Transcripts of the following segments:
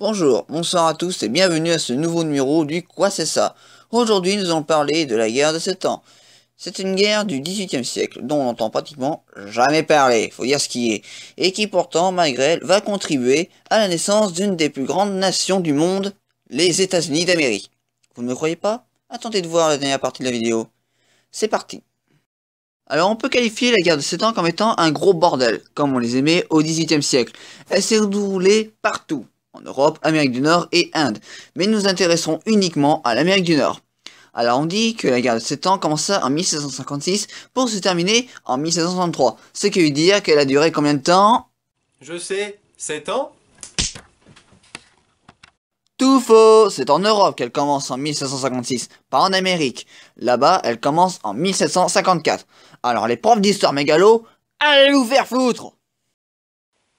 Bonjour, bonsoir à tous et bienvenue à ce nouveau numéro du Quoi c'est ça. Aujourd'hui nous allons parler de la guerre de 7 ans. C'est une guerre du XVIIIe siècle dont on n'entend pratiquement jamais parler, faut dire ce qui est, et qui pourtant, malgré elle, va contribuer à la naissance d'une des plus grandes nations du monde, les États-Unis d'Amérique. Vous ne me croyez pas? Attendez de voir la dernière partie de la vidéo. C'est parti. Alors on peut qualifier la guerre de 7 ans comme étant un gros bordel, comme on les aimait au XVIIIe siècle. Elle s'est déroulée partout, en Europe, Amérique du Nord et Inde, mais nous nous intéresserons uniquement à l'Amérique du Nord. Alors on dit que la guerre de 7 ans commença en 1756 pour se terminer en 1763, ce qui veut dire qu'elle a duré combien de temps? Je sais, 7 ans? Tout faux! C'est en Europe qu'elle commence en 1756, pas en Amérique. Là-bas, elle commence en 1754. Alors les profs d'histoire mégalo, allez vous faire foutre!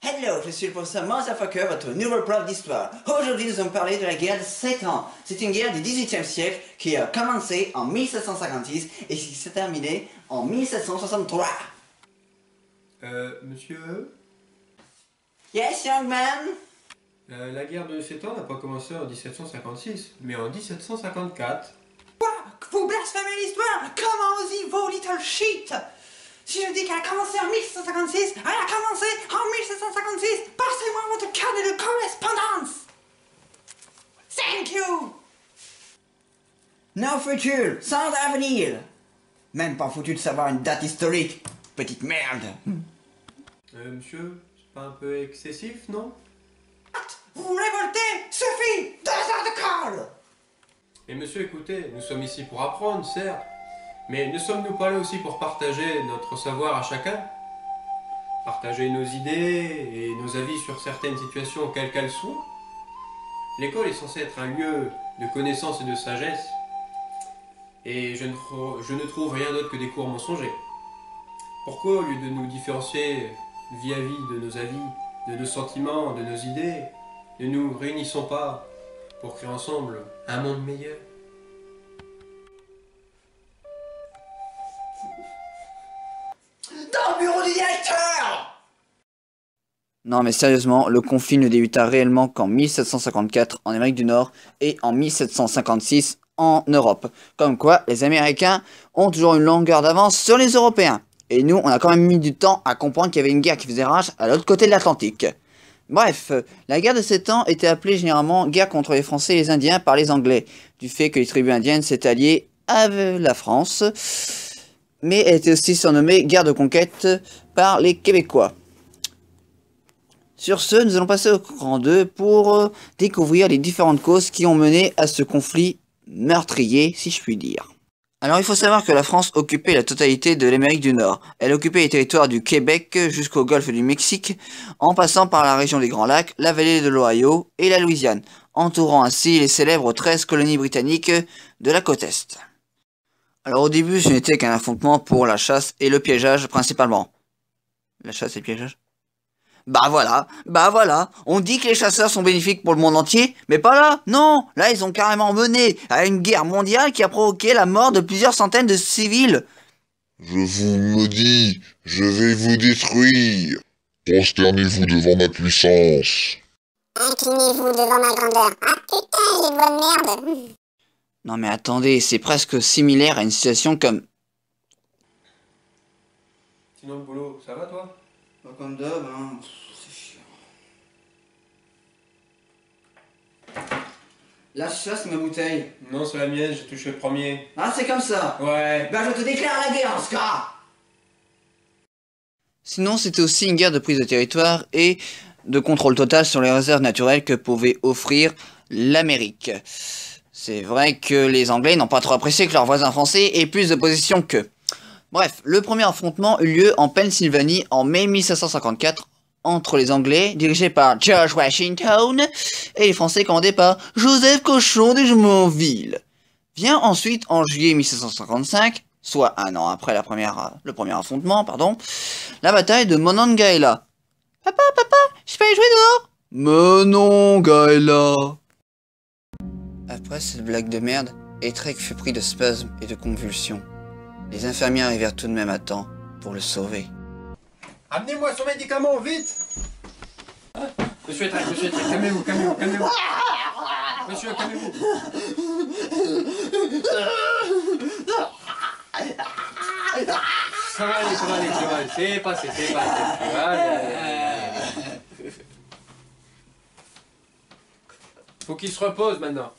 Hello, je suis le professeur Motherfucker, votre nouveau prof d'histoire. Aujourd'hui, nous allons parler de la guerre de 7 ans. C'est une guerre du XVIIIe siècle qui a commencé en 1756 et qui s'est terminée en 1763. Monsieur? Yes, young man? La guerre de 7 ans n'a pas commencé en 1756, mais en 1754. Quoi? Vous blasphémez l'histoire? Comment osez-vous, little shit? Si je dis qu'elle a commencé en 1756, elle a commencé en 1756. Passez-moi votre carnet de correspondance. Thank you. No futur, sans avenir. Même pas foutu de savoir une date historique. Petite merde. Monsieur, c'est pas un peu excessif, non? Vous vous révoltez? Suffit. 2 heures de colle. Et monsieur, écoutez, nous sommes ici pour apprendre, certes, mais ne sommes-nous pas là aussi pour partager notre savoir à chacun? Partager nos idées et nos avis sur certaines situations, quelles qu'elles soient? L'école est censée être un lieu de connaissance et de sagesse, et je ne trouve rien d'autre que des cours mensongers. Pourquoi, au lieu de nous différencier vis-à-vis de nos avis, de nos sentiments, de nos idées, ne nous réunissons pas pour créer ensemble un monde meilleur? Dans le bureau du directeur. Non mais sérieusement, le conflit ne débuta réellement qu'en 1754 en Amérique du Nord et en 1756 en Europe. Comme quoi, les Américains ont toujours une longueur d'avance sur les Européens. Et nous, on a quand même mis du temps à comprendre qu'il y avait une guerre qui faisait rage à l'autre côté de l'Atlantique. Bref, la guerre de 7 ans était appelée généralement guerre contre les Français et les Indiens par les Anglais, du fait que les tribus indiennes s'étaient alliées avec la France, mais elle était aussi surnommée guerre de conquête par les Québécois. Sur ce, nous allons passer au courant 2 pour découvrir les différentes causes qui ont mené à ce conflit meurtrier, si je puis dire. Alors il faut savoir que la France occupait la totalité de l'Amérique du Nord. Elle occupait les territoires du Québec jusqu'au golfe du Mexique, en passant par la région des Grands Lacs, la vallée de l'Ohio et la Louisiane, entourant ainsi les célèbres 13 colonies britanniques de la côte Est. Alors au début, ce n'était qu'un affrontement pour la chasse et le piégeage principalement. La chasse et le piégeage? Bah voilà, on dit que les chasseurs sont bénéfiques pour le monde entier, mais pas là, non, là ils ont carrément mené à une guerre mondiale qui a provoqué la mort de plusieurs centaines de civils. Je vous maudis, je vais vous détruire. Prosternez-vous devant ma puissance. Inclinez-vous devant ma grandeur. Ah putain, les bonnes merdes. Non mais attendez, c'est presque similaire à une situation comme... Sinon le boulot, ça va toi? Pas comme d'hab, hein, c'est chiant. Là, c'est ma bouteille. Non, c'est la mienne, j'ai touché le premier. Ah, c'est comme ça. Ouais. Ben, je te déclare la guerre en ce cas. Sinon, c'était aussi une guerre de prise de territoire et de contrôle total sur les réserves naturelles que pouvait offrir l'Amérique. C'est vrai que les Anglais n'ont pas trop apprécié que leurs voisins français aient plus de possessions qu'eux. Bref, le premier affrontement eut lieu en Pennsylvanie en mai 1754 entre les Anglais, dirigés par George Washington, et les Français commandés par Joseph Cochon de Jumonville. Vient ensuite en juillet 1755, soit un an après le premier affrontement, la bataille de Monongahela. Papa, je peux aller jouer dehors? Mais non, Gaëla. Après cette blague de merde, Etrek fut pris de spasmes et de convulsions. Les infirmiers arrivèrent tout de même à temps pour le sauver. Amenez-moi son médicament, vite! Monsieur Trek, calmez-vous, calmez-vous, calmez-vous. Monsieur, calmez-vous. Ça va aller, ça va aller, ça va aller. C'est passé, c'est passé. Allez. Faut qu'il se repose maintenant.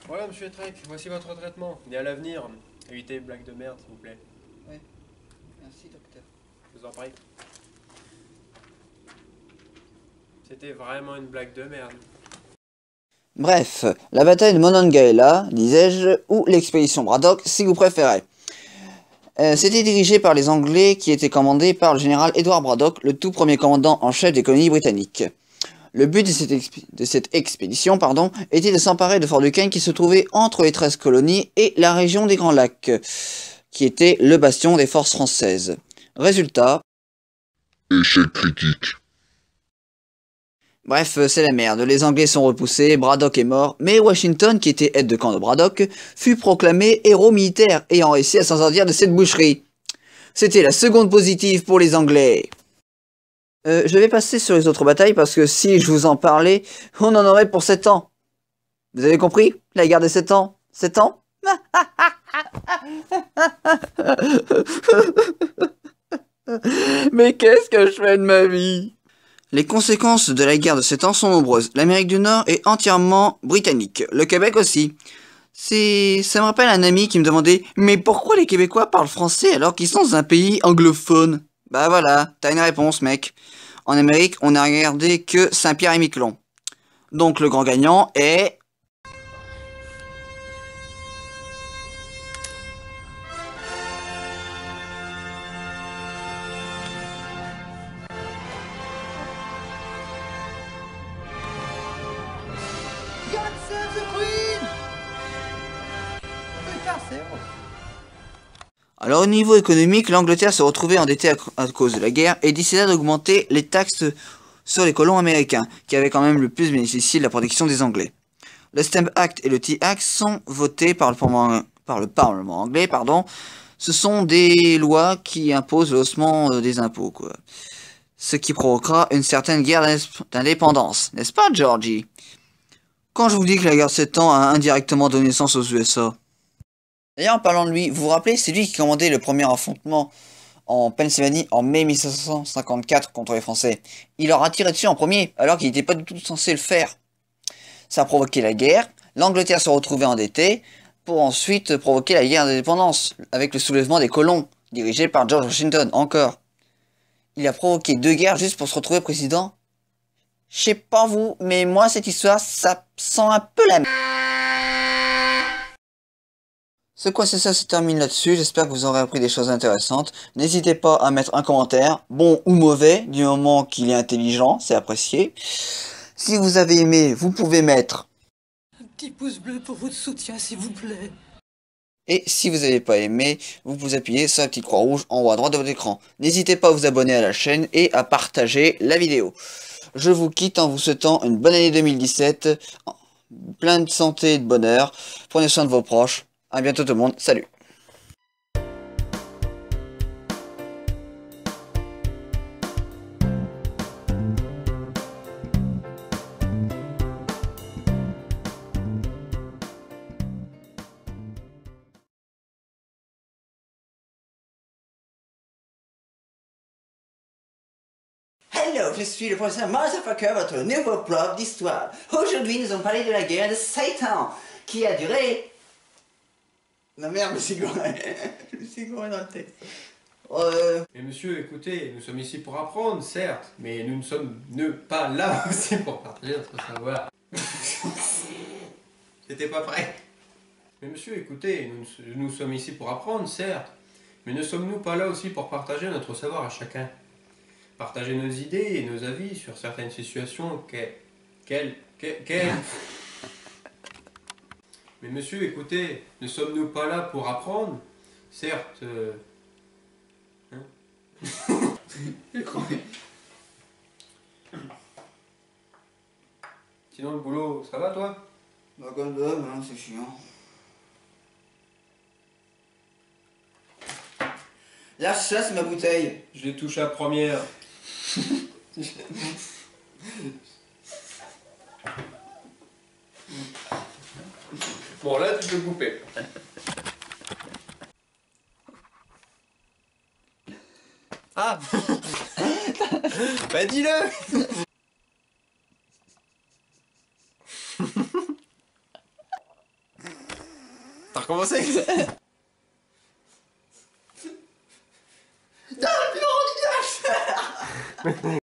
Voilà, monsieur Trek, voici votre traitement. Et à l'avenir, évitez les blagues de merde, s'il vous plaît. Oui. Merci, docteur. Je vous en prie. C'était vraiment une blague de merde. Bref, la bataille de Monongahela, disais-je, ou l'expédition Braddock, si vous préférez. C'était dirigé par les Anglais qui étaient commandés par le général Edward Braddock, le tout premier commandant en chef des colonies britanniques. Le but de cette expédition était de s'emparer de Fort Duquesne qui se trouvait entre les 13 colonies et la région des Grands Lacs, qui était le bastion des forces françaises. Résultat... Échec critique. Bref, c'est la merde, les Anglais sont repoussés, Braddock est mort, mais Washington, qui était aide de camp de Braddock, fut proclamé héros militaire, ayant réussi à s'en sortir de cette boucherie. C'était la seconde positive pour les Anglais. Je vais passer sur les autres batailles, parce que si je vous en parlais, on en aurait pour 7 ans. Vous avez compris? La guerre des 7 ans? 7 ans? Mais qu'est-ce que je fais de ma vie? Les conséquences de la guerre de 7 ans sont nombreuses. L'Amérique du Nord est entièrement britannique. Le Québec aussi. Ça me rappelle un ami qui me demandait « Mais pourquoi les Québécois parlent français alors qu'ils sont dans un pays anglophone ?» Bah voilà, t'as une réponse, mec. En Amérique, on n'a regardé que Saint-Pierre et Miquelon. Donc le grand gagnant est... God save the Queen! Putain, c'est bon. Alors au niveau économique, l'Angleterre se retrouvait endettée à cause de la guerre et décida d'augmenter les taxes sur les colons américains, qui avaient quand même le plus bénéficié de la protection des Anglais. Le Stamp Act et le Tea Act sont votés par le Parlement anglais, Ce sont des lois qui imposent le haussement des impôts, quoi. Ce qui provoquera une certaine guerre d'indépendance, n'est-ce pas, Georgie? Quand je vous dis que la guerre de 7 ans a indirectement donné naissance aux USA. D'ailleurs, en parlant de lui, vous vous rappelez, c'est lui qui commandait le premier affrontement en Pennsylvanie en mai 1754 contre les Français. Il leur a tiré dessus en premier, alors qu'il n'était pas du tout censé le faire. Ça a provoqué la guerre, l'Angleterre se retrouvait endettée, pour ensuite provoquer la guerre d'indépendance, avec le soulèvement des colons, dirigé par George Washington, encore. Il a provoqué 2 guerres juste pour se retrouver président. Je sais pas vous, mais moi cette histoire, ça sent un peu la merde. Ce Quoi C'est ça se termine là-dessus, j'espère que vous aurez appris des choses intéressantes. N'hésitez pas à mettre un commentaire, bon ou mauvais, du moment qu'il est intelligent, c'est apprécié. Si vous avez aimé, vous pouvez mettre Un petit pouce bleu pour votre soutien, s'il vous plaît. Et si vous n'avez pas aimé, vous pouvez appuyer sur la petite croix rouge en haut à droite de votre écran. N'hésitez pas à vous abonner à la chaîne et à partager la vidéo. Je vous quitte en vous souhaitant une bonne année 2017, plein de santé et de bonheur. Prenez soin de vos proches. À bientôt tout le monde, salut. Hello, je suis le professeur Motherfucker, votre nouveau prof d'histoire. Aujourd'hui, nous allons parler de la guerre de 7 ans, qui a duré... La merde, je me suis gouré. Je me suis gouré dans le texte. Mais monsieur, écoutez, nous sommes ici pour apprendre, certes, mais nous ne sommes pas là aussi pour partager notre savoir. C'était pas prêt. Mais monsieur, écoutez, nous sommes ici pour apprendre, certes, mais ne sommes-nous pas là aussi pour partager notre savoir à chacun? Partager nos idées et nos avis sur certaines situations Mais monsieur, écoutez, ne sommes-nous pas là pour apprendre? Certes... Sinon le boulot, ça va toi? Bah comme d'hab, hein, c'est chiant. Lâche ça, c'est ma bouteille. Je l'ai touché à première. Bon, là, tu peux couper. Ah. Bah dis-le. T'as recommencé? Non,